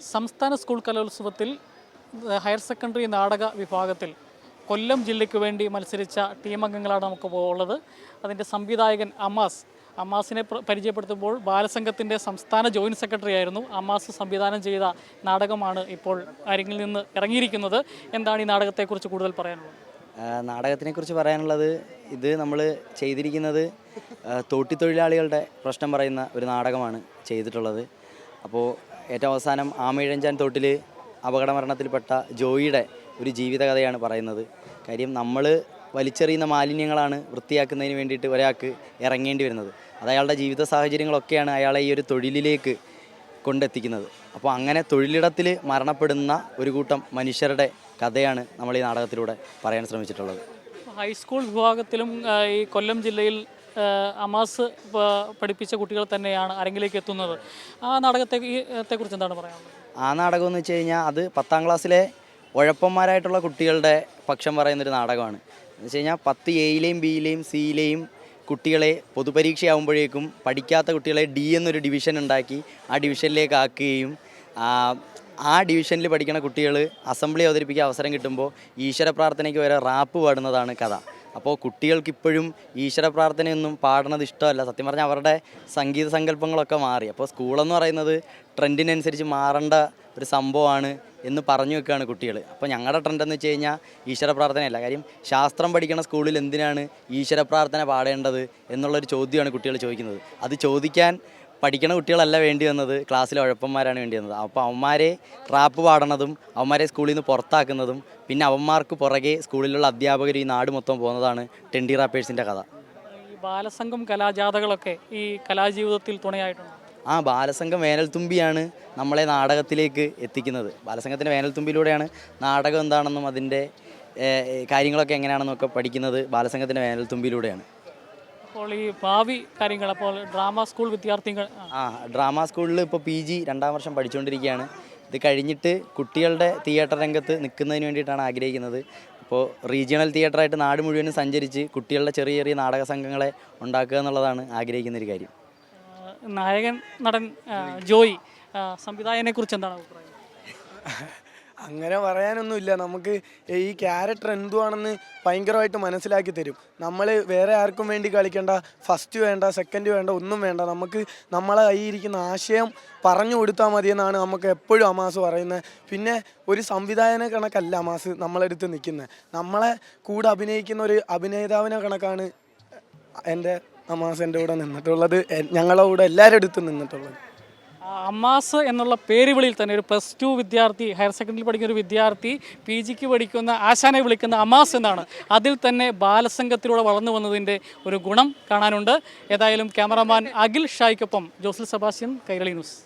സംസ്ഥാന സ്കൂൾ കലോത്സവത്തിൽ higher secondary നാടക വിഭാഗത്തിൽ കൊല്ലം ജില്ലയ്ക്ക് വേണ്ടി മത്സരിച്ച ടീം അംഗങ്ങളാണ് നമുക്ക് ഉള്ളത്. അതിൻ്റെ സംവിധായകൻ അമ്മാസിനെ പരിചയപ്പെടുത്തുമ്പോൾ ബാലസംഘത്തിൻ്റെ സംസ്ഥാന ജോയിൻറ്റ് സെക്രട്ടറി ആയിരുന്നു. അമ്മാസ് സംവിധാനം ചെയ്ത നാടകമാണ് ഇപ്പോൾ അരങ്ങിൽ നിന്ന് ഇറങ്ങിയിരിക്കുന്നത്. എന്താണ് ഈ നാടകത്തെക്കുറിച്ച് കൂടുതൽ പറയാനുള്ളത്? നാടകത്തിനെക്കുറിച്ച് പറയാനുള്ളത്, ഇത് നമ്മൾ ചെയ്തിരിക്കുന്നത് തോട്ടിത്തൊഴിലാളികളുടെ പ്രശ്നം പറയുന്ന ഒരു നാടകമാണ് ചെയ്തിട്ടുള്ളത്. അപ്പോൾ ഏറ്റവും അവസാനം ആമയിഴഞ്ചാൻ തോട്ടിൽ അപകടമരണത്തിൽപ്പെട്ട ജോയിയുടെ ഒരു ജീവിതകഥയാണ് പറയുന്നത്. കാര്യം നമ്മൾ വലിച്ചെറിയുന്ന മാലിന്യങ്ങളാണ് വൃത്തിയാക്കുന്നതിന് വേണ്ടിയിട്ട് ഒരാൾക്ക് ഇറങ്ങേണ്ടി വരുന്നത്. അത് അയാളുടെ ജീവിത സാഹചര്യങ്ങളൊക്കെയാണ് അയാളെ ഈ ഒരു തൊഴിലിലേക്ക് കൊണ്ടെത്തിക്കുന്നത്. അപ്പോൾ അങ്ങനെ തൊഴിലിടത്തിൽ മരണപ്പെടുന്ന ഒരു കൂട്ടം മനുഷ്യരുടെ കഥയാണ് നമ്മൾ ഈ നാടകത്തിലൂടെ പറയാൻ ശ്രമിച്ചിട്ടുള്ളത്. ഹൈസ്കൂൾ വിഭാഗത്തിലും ഈ കൊല്ലം ജില്ലയിൽ അമാസ് പഠിപ്പിച്ച കുട്ടികൾ തന്നെയാണ് അരങ്ങിലേക്ക് എത്തുന്നത്. ആ നാടകത്തെക്കുറിച്ച് എന്താണ് പറയാനുള്ളത്? ആ നാടകം എന്ന് വെച്ച് കഴിഞ്ഞാൽ അത് 10ാം ക്ലാസ്സിലെ ഉഴപ്പന്മാരായിട്ടുള്ള കുട്ടികളുടെ പക്ഷം പറയുന്നൊരു നാടകമാണ്. എന്ന് വെച്ച് കഴിഞ്ഞാൽ 10 എയിലെയും ബിയിലെയും സിയിലെയും കുട്ടികളെ പൊതുപരീക്ഷയാകുമ്പോഴേക്കും പഠിക്കാത്ത കുട്ടികളെ ഡി എന്നൊരു ഡിവിഷൻ ഉണ്ടാക്കി ആ ഡിവിഷനിലേക്ക് ആക്കുകയും ആ ഡിവിഷനിൽ പഠിക്കുന്ന കുട്ടികൾ അസംബ്ലി അവതരിപ്പിക്കാൻ അവസരം കിട്ടുമ്പോൾ ഈശ്വര പ്രാർത്ഥനയ്ക്ക് വരെ റാപ്പ് പാടുന്നതാണ് കഥ. അപ്പോൾ കുട്ടികൾക്കിപ്പോഴും ഈശ്വര പ്രാർത്ഥനയൊന്നും പാടുന്നത് ഇഷ്ടമല്ല. സത്യം പറഞ്ഞാൽ അവരുടെ സംഗീത സങ്കല്പങ്ങളൊക്കെ മാറി. അപ്പോൾ സ്കൂളെന്ന് പറയുന്നത് ട്രെൻഡിനനുസരിച്ച് മാറേണ്ട ഒരു സംഭവമാണ് എന്ന് പറഞ്ഞു വെക്കുകയാണ് കുട്ടികൾ. അപ്പോൾ ഞങ്ങളുടെ ട്രെൻഡെന്ന് വെച്ച് കഴിഞ്ഞാൽ ഈശ്വര പ്രാർത്ഥനയല്ല. കാര്യം ശാസ്ത്രം പഠിക്കുന്ന സ്കൂളിൽ എന്തിനാണ് ഈശ്വര പ്രാർത്ഥന പാടേണ്ടത് എന്നുള്ളൊരു ചോദ്യമാണ് കുട്ടികൾ ചോദിക്കുന്നത്. അത് ചോദിക്കാൻ പഠിക്കുന്ന കുട്ടികളല്ല വേണ്ടി വന്നത്, ക്ലാസ്സിലെ ഉഴപ്പന്മാരാണ് വേണ്ടി വന്നത്. അപ്പോൾ അവന്മാരെ റാപ്പ് പാടണതും അവന്മാരെ സ്കൂളിൽ നിന്ന് പുറത്താക്കുന്നതും പിന്നെ അവന്മാർക്ക് പുറകെ സ്കൂളിലുള്ള അധ്യാപകർ ഈ നാട് മൊത്തം പോകുന്നതാണ് ടെൻഡി റാപ്പേഴ്സിൻ്റെ കഥ. ഈ ബാലസംഘം കലാജാഥകളൊക്കെ ഈ കലാജീവിതത്തിൽ തുണയായിട്ടുണ്ട്. ബാലസംഘം വേനൽത്തുമ്പിയാണ് നമ്മളെ നാടകത്തിലേക്ക് എത്തിക്കുന്നത്. ബാലസംഘത്തിൻ്റെ വേനൽത്തുമ്പിലൂടെയാണ് നാടകം എന്താണെന്നും അതിൻ്റെ കാര്യങ്ങളൊക്കെ എങ്ങനെയാണെന്നൊക്കെ പഠിക്കുന്നത് ബാലസംഘത്തിൻ്റെ വേനൽത്തുമ്പിലൂടെയാണ്. അപ്പോൾ ഈ ഭാവി കാര്യങ്ങൾ, അപ്പോൾ ഡ്രാമ സ്കൂൾ വിദ്യാർത്ഥികൾ ഡ്രാമ സ്കൂളിൽ ഇപ്പോൾ PG 2ാം വർഷം പഠിച്ചുകൊണ്ടിരിക്കുകയാണ്. ഇത് കഴിഞ്ഞിട്ട് കുട്ടികളുടെ തിയേറ്റർ രംഗത്ത് നിൽക്കുന്നതിന് വേണ്ടിയിട്ടാണ് ആഗ്രഹിക്കുന്നത്. അപ്പോൾ റീജിയണൽ തിയേറ്ററായിട്ട് നാട് മുഴുവനും സഞ്ചരിച്ച് കുട്ടികളുടെ ചെറിയ ചെറിയ നാടക സംഘങ്ങളെ ഉണ്ടാക്കുക എന്നുള്ളതാണ് ആഗ്രഹിക്കുന്നൊരു കാര്യം. നായകൻ നടൻ ജോയി, സംവിധായകനെ കുറിച്ച് എന്താണ് അഭിപ്രായം? അങ്ങനെ പറയാനൊന്നുമില്ല. നമുക്ക് ഈ ക്യാരക്ടർ എന്തുവാണെന്ന് ഭയങ്കരമായിട്ട് മനസ്സിലാക്കി തരും. നമ്മൾ വേറെ ആർക്കും വേണ്ടി കളിക്കേണ്ട, ഫസ്റ്റ് വേണ്ട, സെക്കൻഡ് വേണ്ട, ഒന്നും വേണ്ട. നമുക്ക് നമ്മളെ കയ്യിരിക്കുന്ന ആശയം പറഞ്ഞു കൊടുത്താൽ മതിയെന്നാണ് നമുക്ക് എപ്പോഴും അമാസ് പറയുന്നത്. പിന്നെ ഒരു സംവിധായകനെ കണക്കല്ല അമാസ് നമ്മളെടുത്ത് നിൽക്കുന്നത്. നമ്മളെ കൂടെ അഭിനയിക്കുന്ന ഒരു അഭിനേതാവിനെ കണക്കാണ് അമാസ് എൻ്റെ കൂടെ നിന്നിട്ടുള്ളത്, ഞങ്ങളുടെ കൂടെ എല്ലാവരുടെ അടുത്തും നിന്നിട്ടുള്ളത്. അമ്മാസ് എന്നുള്ള പേര് വിളിയിൽ തന്നെ ഒരു +2 വിദ്യാർത്ഥി, ഹയർ സെക്കൻഡറി പഠിക്കുന്ന ഒരു വിദ്യാർത്ഥി PGക്ക് പഠിക്കുന്ന ആശാനെ വിളിക്കുന്ന അമ്മാസ് എന്നാണ്. അതിൽ തന്നെ ബാലസംഘത്തിലൂടെ വളർന്നു വന്നതിൻ്റെ ഒരു ഗുണം കാണാനുണ്ട്. ഏതായാലും cameraman Akhil ഷായ്ക്കൊപ്പം ജോസൽ Sebastian, Kairali news.